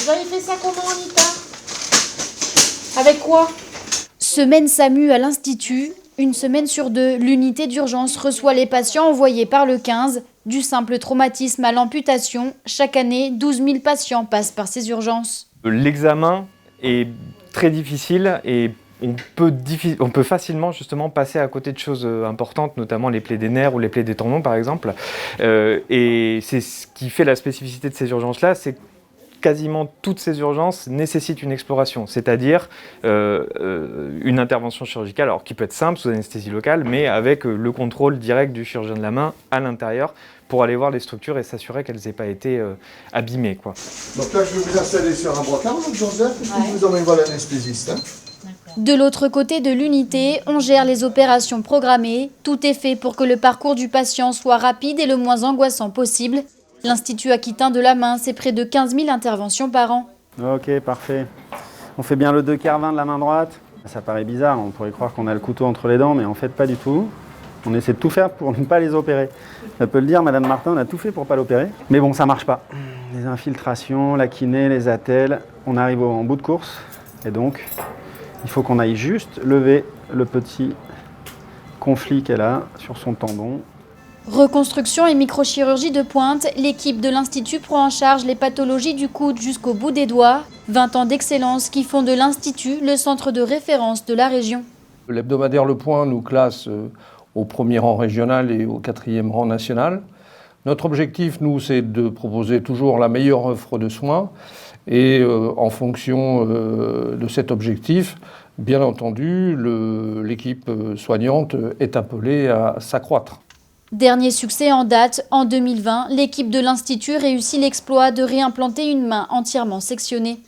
Vous avez fait ça comment, Anita? Avec quoi? Semaine SAMU à l'Institut. Une semaine sur deux, l'unité d'urgence reçoit les patients envoyés par le 15. Du simple traumatisme à l'amputation, chaque année, 12 000 patients passent par ces urgences. L'examen est très difficile et on peut facilement justement passer à côté de choses importantes, notamment les plaies des nerfs ou les plaies des tendons par exemple. Et c'est ce qui fait la spécificité de ces urgences-là, c'est que quasiment toutes ces urgences nécessitent une exploration, c'est-à-dire une intervention chirurgicale, alors qui peut être simple, sous anesthésie locale, mais avec le contrôle direct du chirurgien de la main à l'intérieur pour aller voir les structures et s'assurer qu'elles n'aient pas été abîmées, quoi. Donc là, je vais vous installer sur un brancard, Joseph, et puis je vous emmène voir l'anesthésiste. De l'autre côté de l'unité, on gère les opérations programmées. Tout est fait pour que le parcours du patient soit rapide et le moins angoissant possible. L'Institut Aquitain de la Main, c'est près de 15 000 interventions par an. Ok, parfait. On fait bien le 2/4-20 de la main droite. Ça paraît bizarre, on pourrait croire qu'on a le couteau entre les dents, mais en fait pas du tout. On essaie de tout faire pour ne pas les opérer. Ça peut le dire, Madame Martin, on a tout fait pour ne pas l'opérer. Mais bon, ça marche pas. Les infiltrations, la kiné, les attelles, on arrive en bout de course. Et donc, il faut qu'on aille juste lever le petit conflit qu'elle a sur son tendon. Reconstruction et microchirurgie de pointe, l'équipe de l'Institut prend en charge les pathologies du coude jusqu'au bout des doigts. 20 ans d'excellence qui font de l'Institut le centre de référence de la région. L'hebdomadaire Le Point nous classe au 1er rang régional et au 4e rang national. Notre objectif, nous, c'est de proposer toujours la meilleure offre de soins. Et en fonction de cet objectif, bien entendu, l'équipe soignante est appelée à s'accroître. Dernier succès en date, en 2020, l'équipe de l'Institut réussit l'exploit de réimplanter une main entièrement sectionnée.